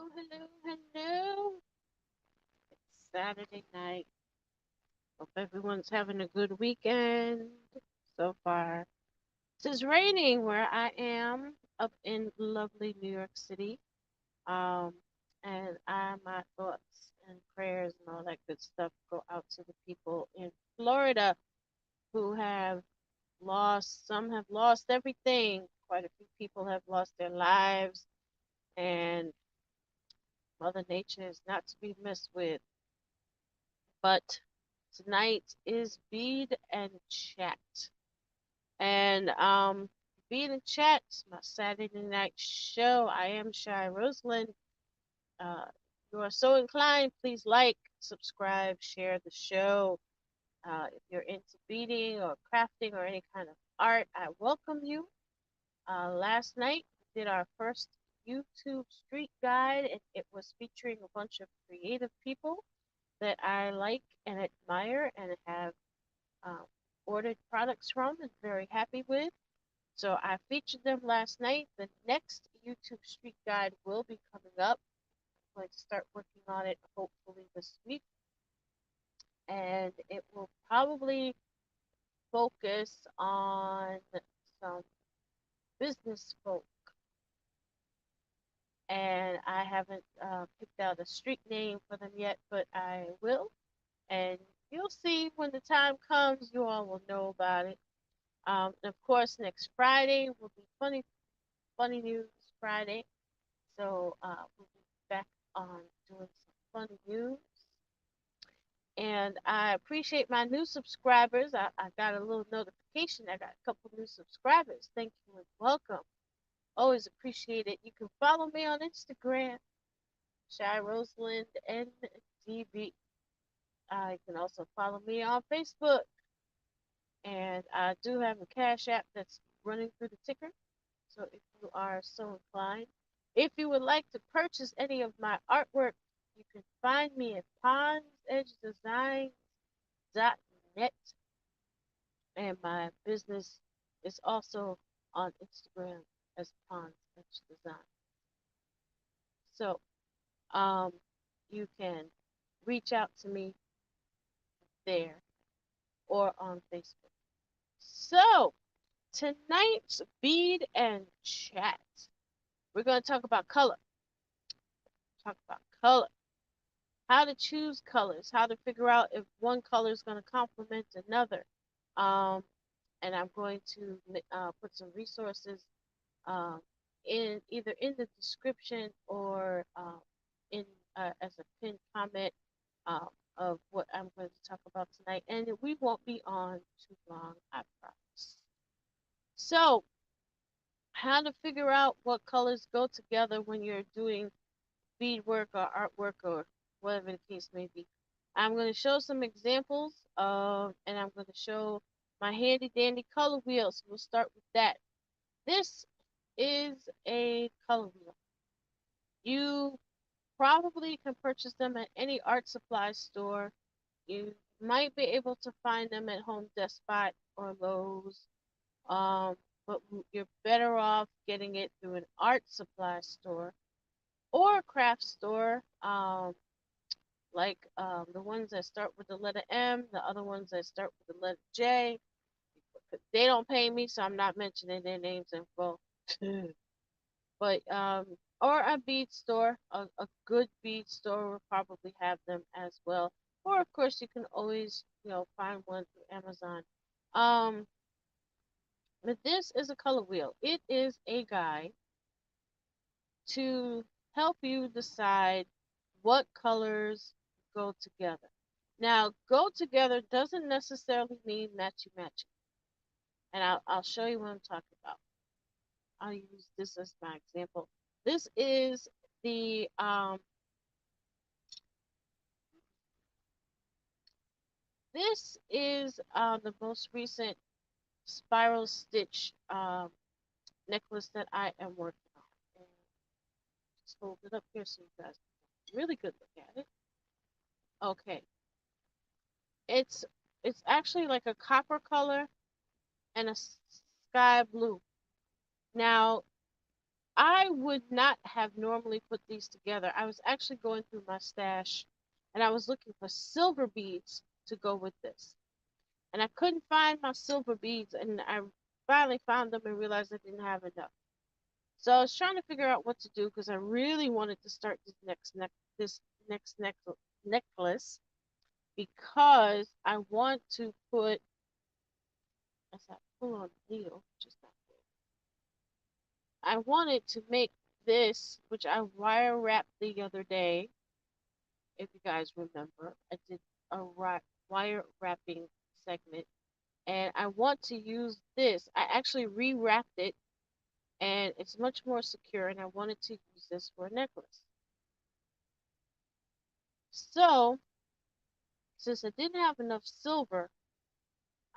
hello, hello. It's Saturday night. Hope everyone's having a good weekend so far. It's raining where I am up in lovely New York City. Um, and my thoughts and prayers and all that good stuff go out to the people in Florida who have some have lost everything. Quite a few people have lost their lives, and Mother Nature is not to be messed with. But tonight is Bead and Chat. And Bead and Chat, my Saturday night show. I am Shy Rosalind. If you are so inclined, please like, subscribe, share the show. If you're into beading or crafting or any kind of art, I welcome you. Last night we did our first YouTube street guide, and it was featuring a bunch of creative people that I like and admire and have um, ordered products from and very happy with. So I featured them last night. The next YouTube Street Guide will be coming up. I'm going to start working on it hopefully this week. And it will probably focus on some business folk. And I haven't picked out a street name for them yet, but I will. And you'll see when the time comes, you all will know about it. And of course, next Friday will be funny news Friday. So we'll be back on doing some funny news. And I appreciate my new subscribers. I got a little notification. I got a couple new subscribers. Thank you and welcome. Always appreciate it. You can follow me on Instagram, Shy Rosalind NDB. You can also follow me on Facebook. And I do have a Cash App that's running through the ticker. So if you are so inclined, if you would like to purchase any of my artwork, you can find me at pondsedgedesign.net, and my business is also on Instagram as Ponds Edge Design. So you can reach out to me there or on Facebook. So tonight's Bead and Chat, we're going to talk about color. Talk about color. How to choose colors, how to figure out if one color is going to complement another. Um, and I'm going to put some resources um, in either in the description or in as a pinned comment um, of what I'm going to talk about tonight. And we won't be on too long, I promise. So, how to figure out what colors go together when you're doing beadwork or artwork or whatever the case may be. I'm going to show some examples of, and I'm going to show my handy dandy color wheels. We'll start with that. This is a color wheel. You probably can purchase them at any art supply store. You might be able to find them at Home Depot or Lowe's, but you're better off getting it through an art supply store or a craft store. The ones that start with the letter M, the other ones that start with the letter J. They don't pay me, so I'm not mentioning their names in full. But or a bead store, a good bead store will probably have them as well. Or of course, you can always find one through Amazon. Um, but this is a color wheel. It is a guide to help you decide what colors go together. Now, go together doesn't necessarily mean matchy matchy, and I'll show you what I'm talking about. I'll use this as my example. This is the the most recent spiral stitch necklace that I am working on. And just hold it up here so you guys can really good look at it. Okay, it's it's actually like a copper color and a sky blue. Now, I would not have normally put these together. I was actually going through my stash and I was looking for silver beads to go with this. And I couldn't find my silver beads, and I finally found them and realized I didn't have enough. So I was trying to figure out what to do because I really wanted to start this next necklace because I want to put, as I pull on the needle, which is not good. I wanted to make this, which I wire wrapped the other day. If you guys remember, I did a wire wrapping segment, and I want to use this. I actually rewrapped it, and it's much more secure, and I wanted to use this for a necklace. So, since I didn't have enough silver,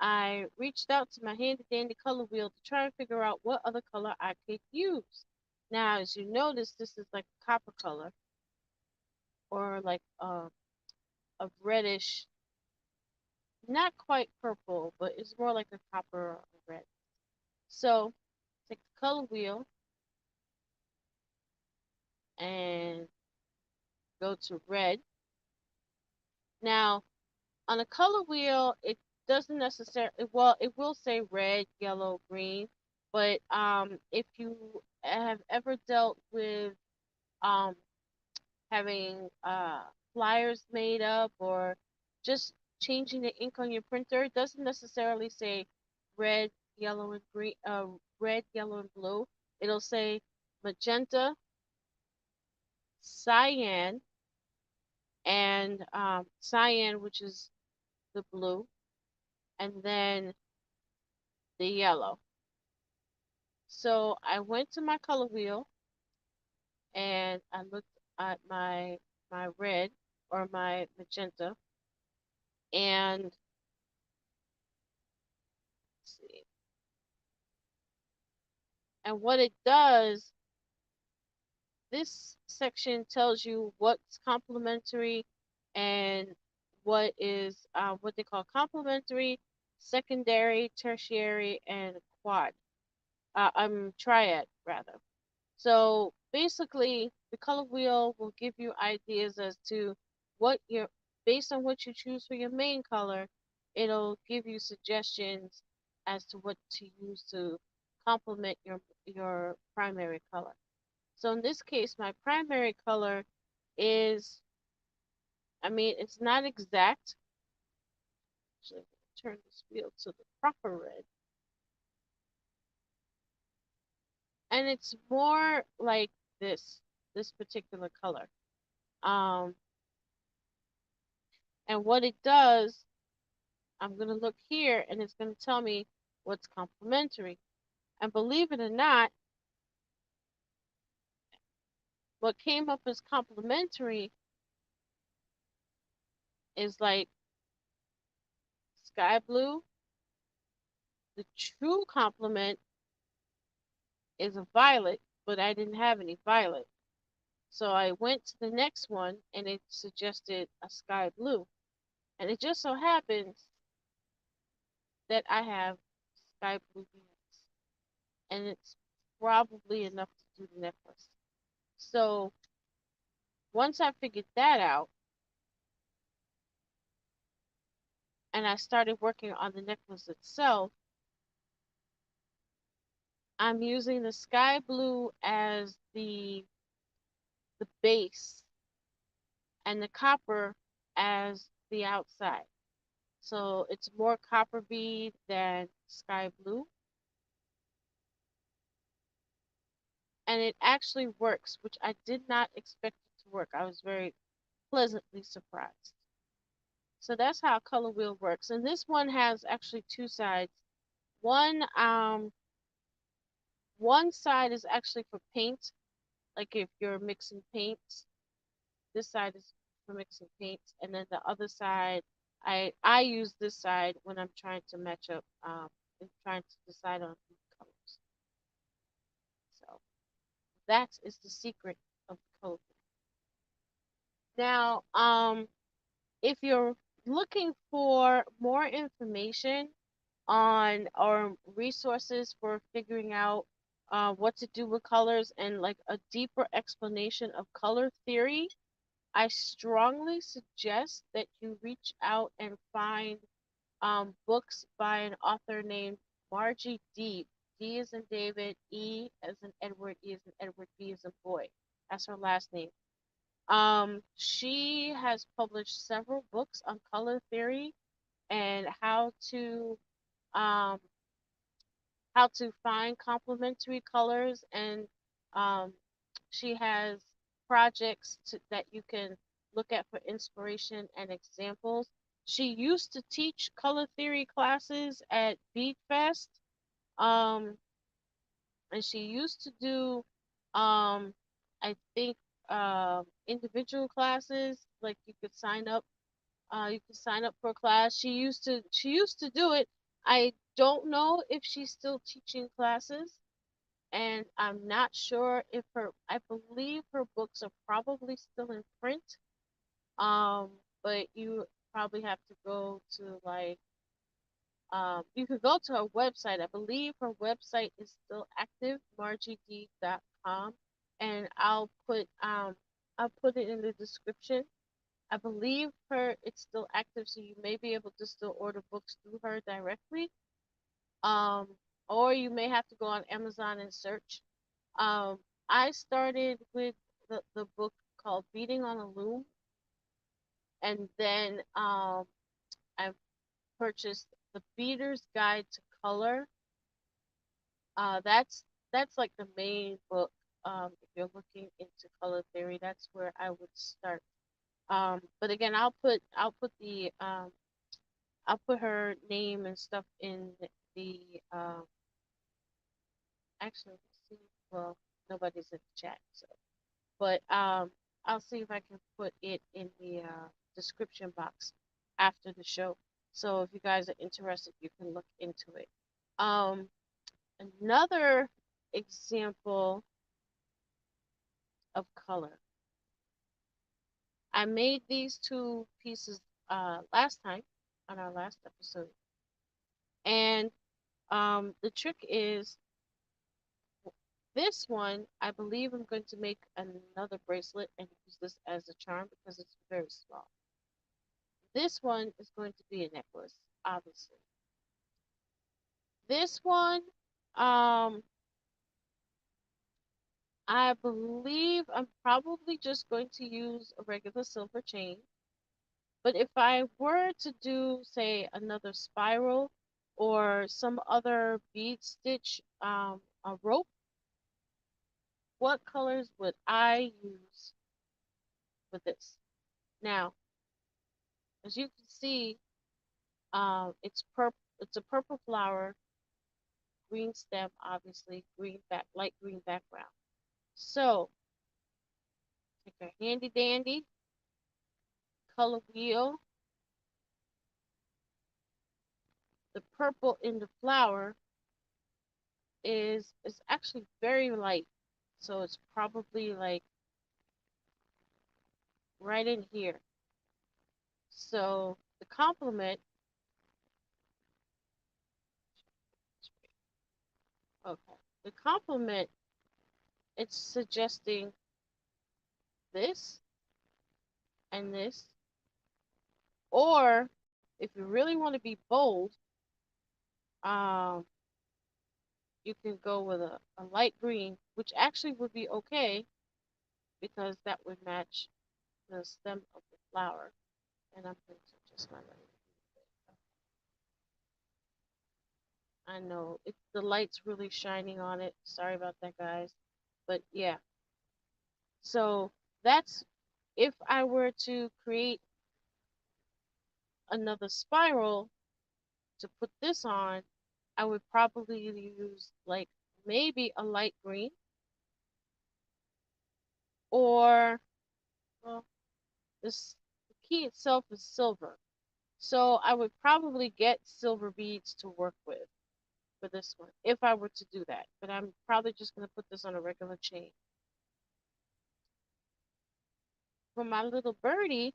I reached out to my handy dandy color wheel to try and figure out what other color I could use. Now, as you notice, this is like a copper color or like a reddish, not quite purple, but it's more like a copper or a red. So, take the color wheel and go to red. Now, on a color wheel, it doesn't necessarily, well, it will say red, yellow, green, but if you have ever dealt with um, having flyers made up or just changing the ink on your printer, it doesn't necessarily say red, yellow, and green, red, yellow, and blue. It'll say magenta, cyan, and cyan, which is the blue, and then the yellow. So I went to my color wheel and I looked at my red or my magenta, and let's see. And what it does, this section tells you what's complementary and what they call complementary, secondary, tertiary, and quad. Triad rather. So basically, the color wheel will give you ideas as to what your, based on what you choose for your main color, it'll give you suggestions as to what to use to complement your primary color. So in this case, my primary color is, I mean, it's not exact. Actually, I'm going to turn this wheel to the proper red. And it's more like this particular color. Um, and what it does, I'm going to look here and it's going to tell me what's complementary. And believe it or not, what came up as complementary is like sky blue. The true complement is a violet, but I didn't have any violet. So I went to the next one and it suggested a sky blue. And it just so happens that I have sky blue beads. And it's probably enough to do the necklace. So once I figured that out and I started working on the necklace itself, I'm using the sky blue as the base and the copper as the outside. So it's more copper bead than sky blue. And it actually works, which I did not expect it to work. I was very pleasantly surprised. So that's how color wheel works. And this one has actually two sides. One one side is actually for paint, like if you're mixing paints. This side is for mixing paints, and then the other side, I use this side when I'm trying to match up, and trying to decide on food colors. So that is the secret of the color. Now, if you're looking for more information on or resources for figuring out what to do with colors and like a deeper explanation of color theory, I strongly suggest that you reach out and find books by an author named Margie Deeb. D is in David, E as in Edward, E as in Edward, B as in boy. That's her last name. She has published several books on color theory and um, how to find complementary colors, and um, she has projects that you can look at for inspiration and examples. She used to teach color theory classes at Bead Fest, um, and she used to do, I think, individual classes. Like you could sign up for a class. She used to do it. I don't know if she's still teaching classes, and I'm not sure if I believe her books are probably still in print. Um, but you probably have to go to like you could go to her website. I believe her website is still active, margied.com, and I'll put it in the description. I believe her it's still active, so you may be able to still order books through her directly. Um, or you may have to go on Amazon and search. Um, I started with the book called Beading on a Loom, and then I purchased the Beader's Guide to Color. That's like the main book. If you're looking into color theory, that's where I would start. But again, I'll put her name and stuff in the actually let's see. Well, nobody's in the chat, so but I'll see if I can put it in the description box after the show. So if you guys are interested, you can look into it. Um, Another example of color. I made these two pieces last time on our last episode, and the trick is this one. I believe I'm going to make another bracelet and use this as a charm because it's very small. This one is going to be a necklace, obviously. This one, um, I believe I'm probably just going to use a regular silver chain. But if I were to do, say, another spiral or some other bead stitch, a rope, what colors would I use for this? Now, as you can see, it's purple. It's a purple flower, green stem, obviously, light green background. So, take a handy dandy color wheel. The purple in the flower is actually very light, so it's probably like right in here. So the complement, okay, the complement, it's suggesting this and this, or if you really want to be bold, um, you can go with a light green, which actually would be okay because that would match the stem of the flower. And I'm going to just let it. I know the light's really shining on it. Sorry about that, guys. But yeah, so that's if I were to create another spiral to put this on, I would probably use like maybe a light green or well, this the key itself is silver. So I would probably get silver beads to work with for this one if I were to do that. But I'm probably just going to put this on a regular chain. For my little birdie,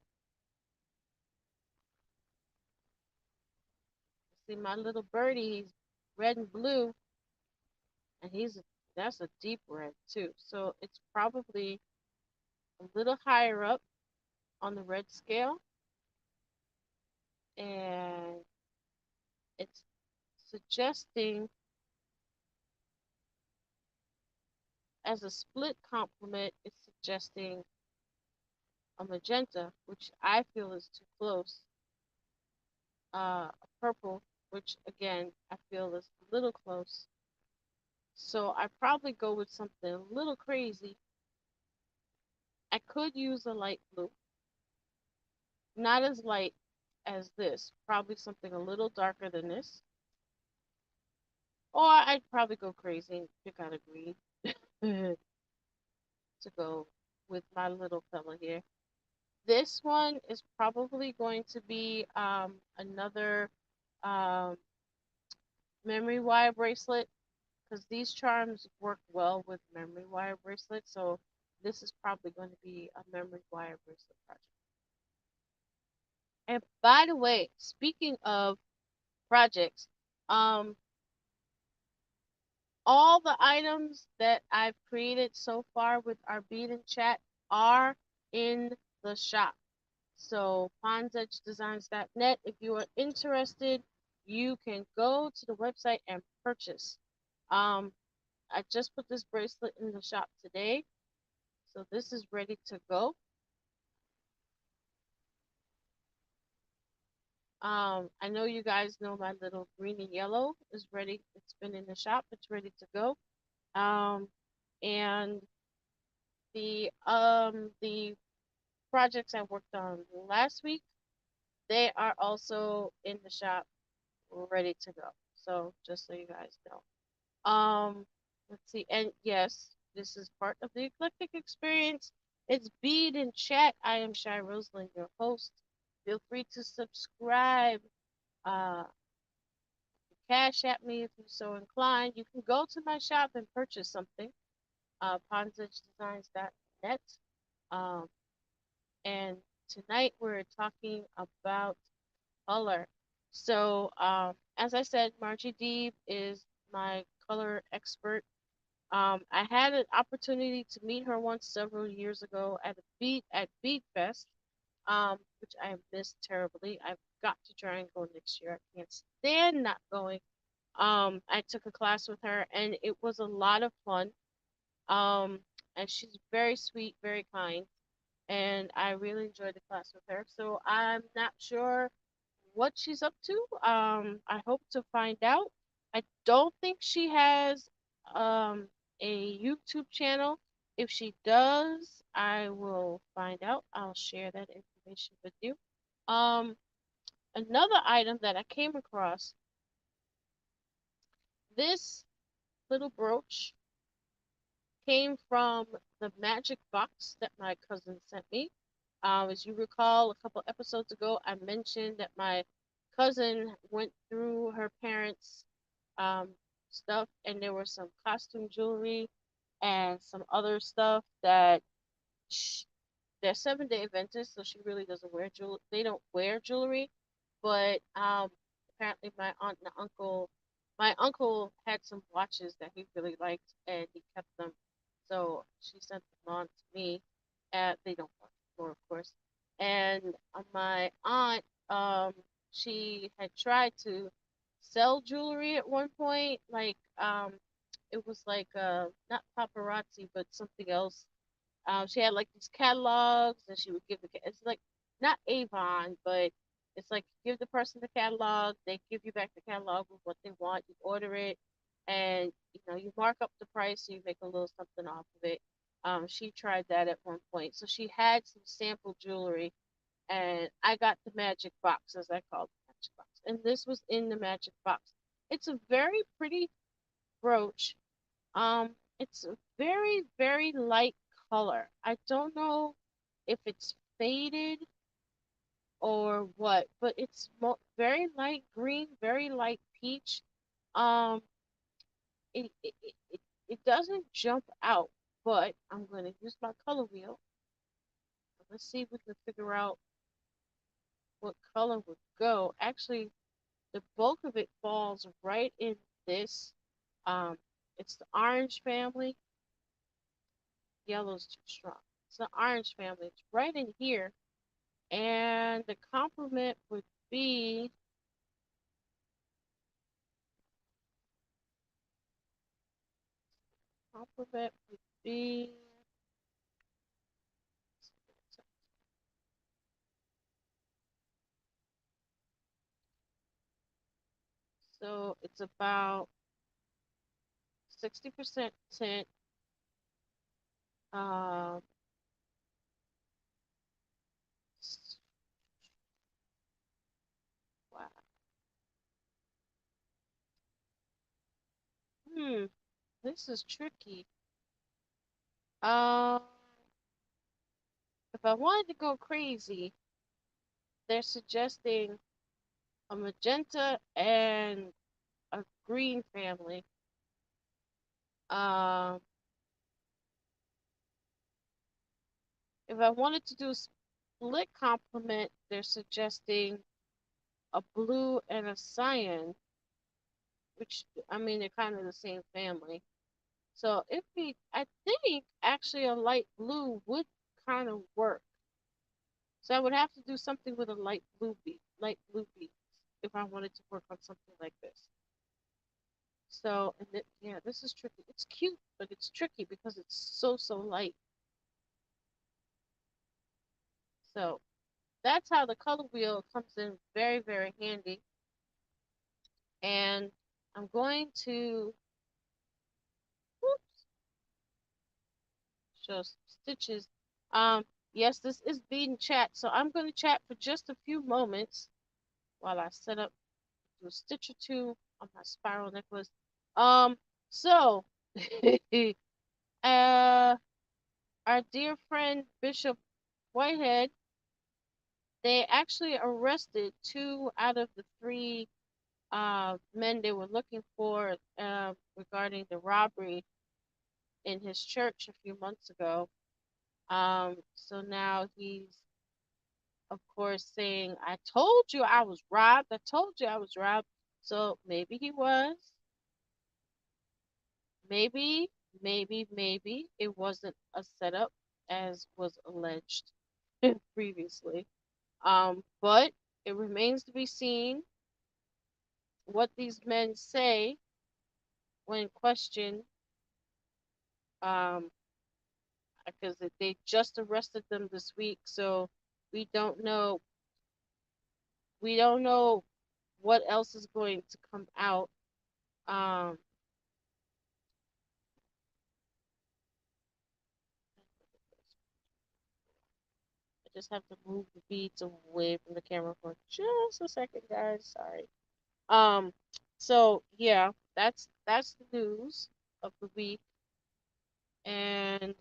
see my little birdie, he's red and blue, and he's That's a deep red too. So it's probably a little higher up on the red scale, and it's suggesting as a split complement, it's suggesting a magenta, which I feel is too close, a purple, which again I feel is a little close. So I probably go with something a little crazy. I could use a light blue, not as light as this, probably something a little darker than this. Or I'd probably go crazy and pick out a green to go with my little fella here. This one is probably going to be another um, memory wire bracelet because these charms work well with memory wire bracelets. So this is probably going to be a memory wire bracelet project. And by the way, speaking of projects, um, all the items that I've created so far with our Bead and Chat are in the shop. So ponsedgedesigns.net. If you are interested, you can go to the website and purchase. I just put this bracelet in the shop today, so this is ready to go. I know you guys know my little green and yellow is ready. It's been in the shop. It's ready to go. And the projects I worked on last week, they are also in the shop, ready to go. So just so you guys know. Let's see. And yes, this is part of the eclectic experience. It's Bead and Chat. I am Shy Rosalind, your host. Feel free to subscribe. Uh, Cash at me if you're so inclined. You can go to my shop and purchase something. PonsedgeDesigns.net. Um, and tonight we're talking about color. So, as I said, Margie Deeb is my color expert. I had an opportunity to meet her once several years ago at Bead Fest, which I missed terribly. I've got to try and go next year. I can't stand not going. I took a class with her, and it was a lot of fun. Um, and she's very sweet, very kind, and I really enjoyed the class with her. So I'm not sure what she's up to. I hope to find out. I don't think she has um a YouTube channel. If she does, I will find out. I'll share that information with you. Um, Another item that I came across, this little brooch came from the magic box that my cousin sent me. As you recall, a couple episodes ago, I mentioned that my cousin went through her parents' um, stuff, and there was some costume jewelry and some other stuff that they're 7-day Adventists, so she really doesn't wear jewelry. They don't wear jewelry, but apparently my uncle had some watches that he really liked, and he kept them. So she sent them on to me. They don't work anymore, of course. And my aunt, she had tried to sell jewelry at one point, like it was like not paparazzi, but something else. She had like these catalogs, and she would give it's like not Avon, but it's like you give the person the catalog, they give you back the catalog with what they want, you order it, and you mark up the price, so you make a little something off of it. She tried that at one point, so she had some sample jewelry, and I got the magic box, as I call it, the magic box, and this was in the magic box. It's a very pretty brooch. It's a very, very light color. I don't know if it's faded or what, but it's very light green, very light peach. Um, it doesn't jump out, but I'm going to use my color wheel. Let's see if we can figure out what color would go. Actually, the bulk of it falls right in this um It's the orange family. Yellow's too strong. It's the orange family. It's right in here. And the compliment would be compliment would be so it's about 60% tint. Um, wow. Hmm, this is tricky. Um, if I wanted to go crazy, they're suggesting a magenta and a green family. Um, if I wanted to do split complement, they're suggesting a blue and a cyan, which I mean they're kind of the same family. So if we, I think actually a light blue would kind of work. So I would have to do something with a light blue bead, if I wanted to work on something like this. So, and yeah, this is tricky. It's cute, but it's tricky because it's so light. So that's how the color wheel comes in very handy. And I'm going to whoops, show some stitches. Um, yes, this is beading chat, so I'm going to chat for just a few moments while I set up do a stitch or two on my spiral necklace. Um, so uh, our dear friend Bishop Whitehead, they actually arrested two out of the three men they were looking for regarding the robbery in his church a few months ago. So now he's, of course, saying, I told you I was robbed. I told you I was robbed. So maybe he was. Maybe, maybe it wasn't a setup as was alleged previously. But it remains to be seen what these men say when questioned, um, because they just arrested them this week, so we don't know we don't know what else is going to come out. Um, I just have to move the beads away from the camera for just a second, guys. Sorry. Um, so yeah, that's the news of the week, and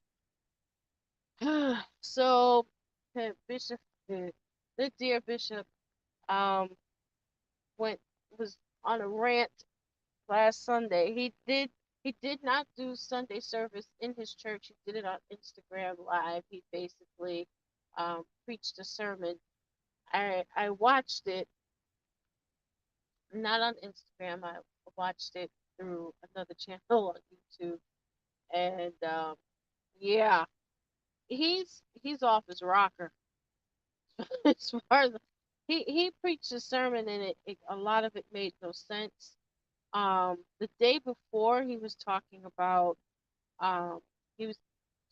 so Bishop, the dear Bishop, um, went was on a rant last Sunday. He did not do Sunday service in his church. He did it on Instagram Live. He basically preached a sermon. I watched it not on Instagram. I watched it through another channel on YouTube, and yeah, he's off his rocker as far as he preached a sermon and a lot of it made no sense. The day before he was talking about um he was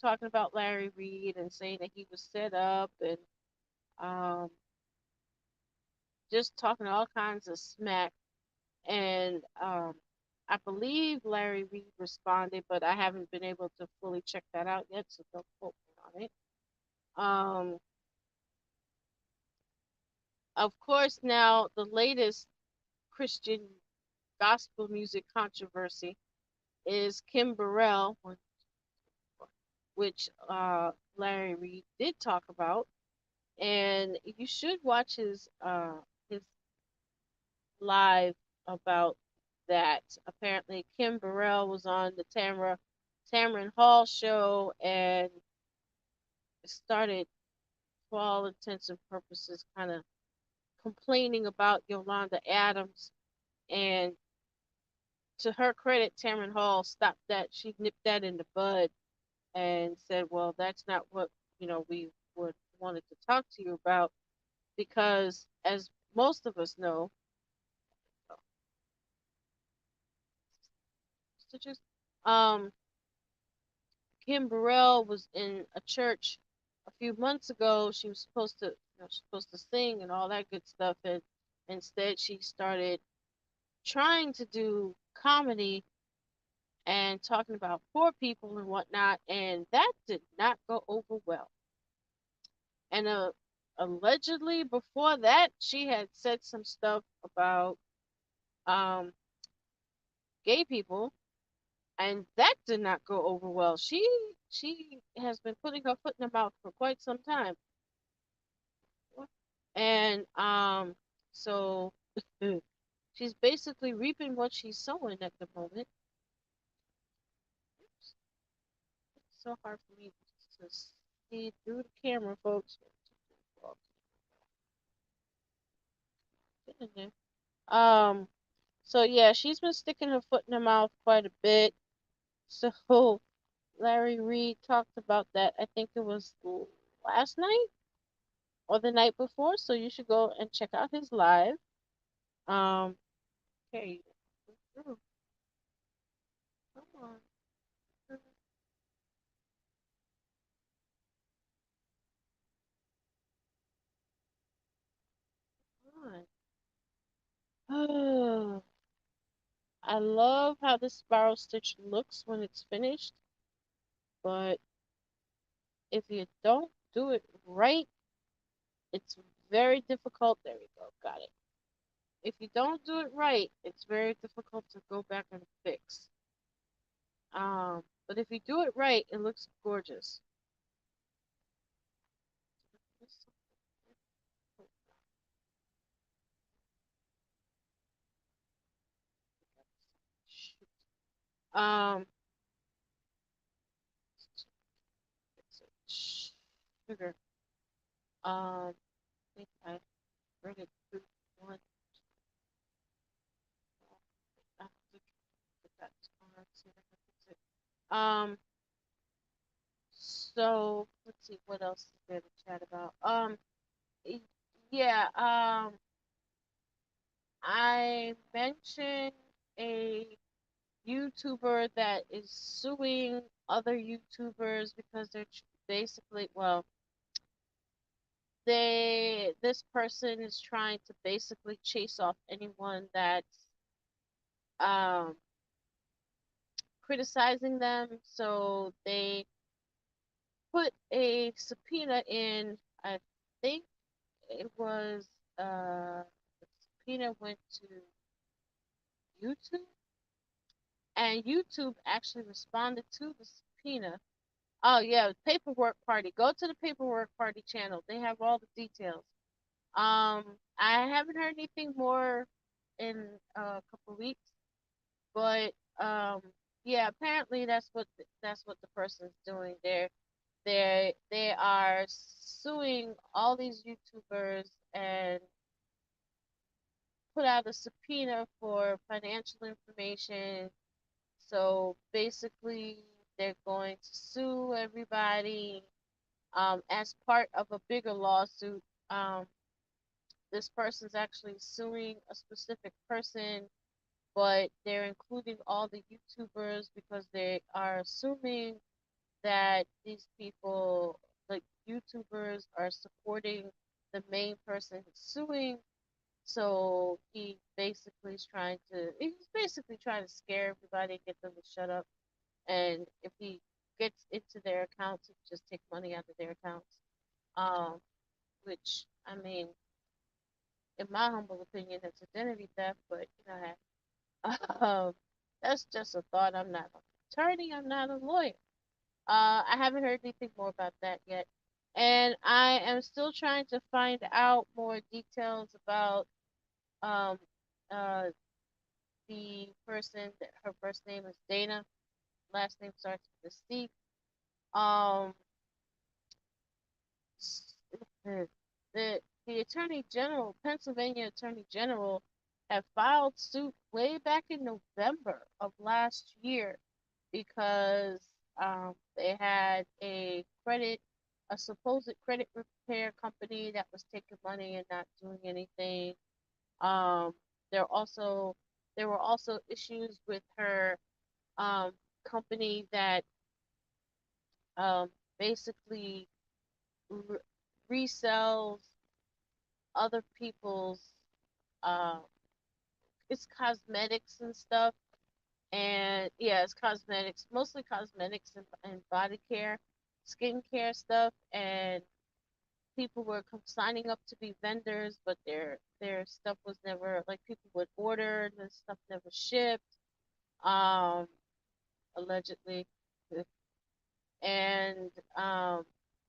talking about Larry Reed and saying that he was set up and um just talking all kinds of smack and I believe Larry Reed responded, but I haven't been able to fully check that out yet, so don't quote me on it. Um, of course, now the latest Christian gospel music controversy is Kim Burrell, which Larry Reed did talk about, and you should watch his live about that. Apparently, Kim Burrell was on the Tamron Hall show and started, for all intents and purposes, kind of complaining about Yolanda Adams and to her credit, Tamron Hall stopped that. She nipped that in the bud and said, "Well, that's not what we would wanted to talk to you about because, as most of us know, stitches, um, Kim Burrell was in a church a few months ago. She was supposed to sing and all that good stuff, and instead she started trying to do comedy and talking about poor people and whatnot, and that did not go over well. And allegedly, before that, she had said some stuff about um, gay people, and that did not go over well. She has been putting her foot in her mouth for quite some time, and so she's basically reaping what she's sowing at the moment. It's so hard for me to see through the camera, folks. Get in there. So yeah, she's been sticking her foot in her mouth quite a bit. So Larry Reed talked about that. I think it was last night or the night before. So you should go and check out his live. Um, okay, come on, come on. I love how the spiral stitch looks when it's finished, but if you don't do it right, it's very difficult. There we go, got it. If you don't do it right, it's very difficult to go back and fix. But if you do it right, it looks gorgeous. Um, sugar. I think I read it through one. I have to put that tomorrow, see if I can fix it. So let's see what else is there to chat about. y- yeah. I mentioned a YouTuber that is suing other YouTubers because they're basically, well, this person is trying to basically chase off anyone that's um criticizing them. So they put a subpoena in. I think it was the subpoena went to YouTube, and YouTube actually responded to the subpoena. Oh yeah, Paperwork Party. Go to the Paperwork Party channel. They have all the details. I haven't heard anything more in a couple of weeks, but yeah, apparently that's what the person's doing. They are suing all these YouTubers and put out a subpoena for financial information. So basically, they're going to sue everybody as part of a bigger lawsuit. Um, this person's actually suing a specific person, but they're including all the YouTubers because they are assuming that these people, like YouTubers, are supporting the main person who's suing. So he's basically trying to scare everybody, get them to shut up. And if he gets into their accounts, he can just take money out of their accounts. Um, which I mean, in my humble opinion, it's identity theft. But that's just a thought. I'm not an attorney. I'm not a lawyer. I haven't heard anything more about that yet, and I am still trying to find out more details about um uh the person that her first name is Dana, last name starts with a C. Um, the the Attorney General, Pennsylvania Attorney General, had filed suit way back in November of last year because they had a supposed credit repair company that was taking money and not doing anything. Um, there also there were also issues with her um, company that um, basically re- resells other people's uh, it's cosmetics and stuff. And yeah, it's cosmetics, mostly cosmetics and body care, skincare stuff. And people were signing up to be vendors, but their stuff was never like people would order and the stuff never shipped. Um, allegedly, and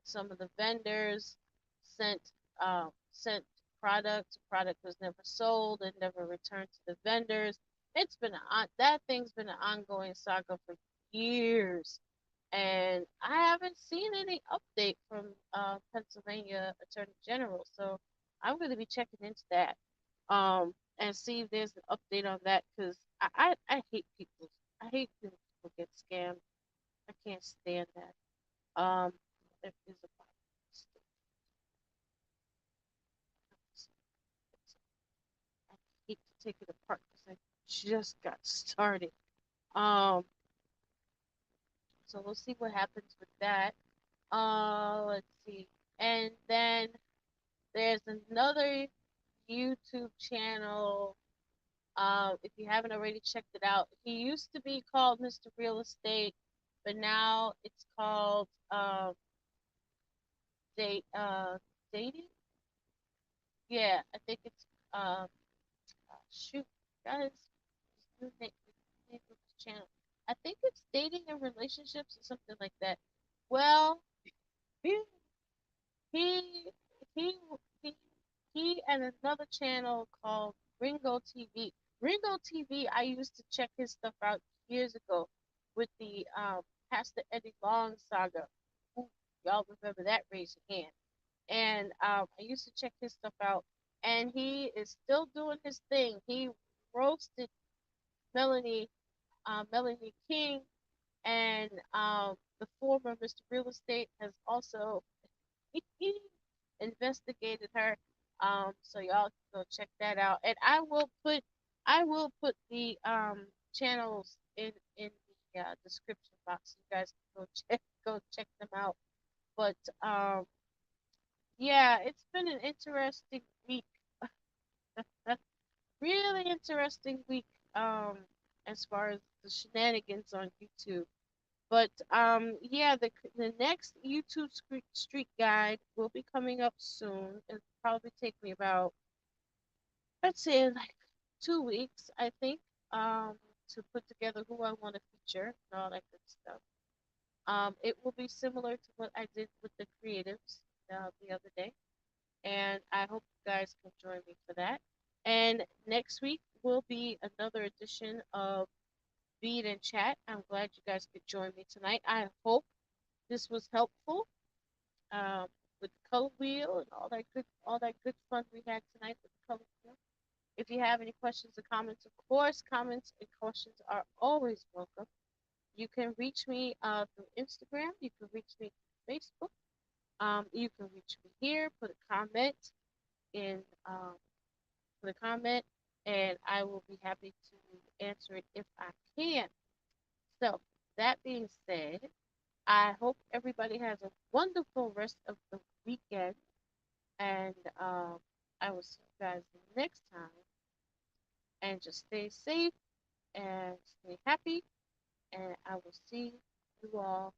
some of the vendors sent product. Product was never sold and never returned to the vendors. That thing's been an ongoing saga for years, and I haven't seen any update from Pennsylvania Attorney General. So I'm going to be checking into that and see if there's an update on that because I hate people. I hate when people get scammed. I can't stand that. There is a I hate to take it apart because I just got started. Um, so we'll see what happens with that. Let's see. And then there's another YouTube channel. If you haven't already checked it out, he used to be called Mr. Real Estate, but now it's called date dating. Yeah, I think it's shoot, guys, new name of the channel. I think it's dating and relationships or something like that. Well, he he he he, he and another channel called Ringo TV. Ringo TV, I used to check his stuff out years ago with the Pastor Eddie Long saga. Ooh, y'all remember that? Raise your hand. And I used to check his stuff out, and he is still doing his thing. He roasted Melanie, Melanie King, and the former Mr. Real Estate has also investigated her. So y'all can go check that out, and I will put the channels in the description box. So you guys can go check them out. But yeah, it's been an interesting week. Really interesting week um as far as the shenanigans on YouTube. But yeah, the next YouTube street guide will be coming up soon. It'll probably take me about, let's say, like 2 weeks, I think, to put together who I want to feature and all that good stuff. It will be similar to what I did with the creatives the other day, and I hope you guys can join me for that. And next week will be another edition of Bead and Chat. I'm glad you guys could join me tonight. I hope this was helpful with the color wheel and all that good fun we had tonight with the color wheel. If you have any questions or comments, of course, comments and questions are always welcome. You can reach me through Instagram. You can reach me through Facebook. You can reach me here. In um, put a comment, and I will be happy to answer it if I can. So that being said, I hope everybody has a wonderful rest of the weekend, and I will see you guys next time. And just stay safe and stay happy, and I will see you all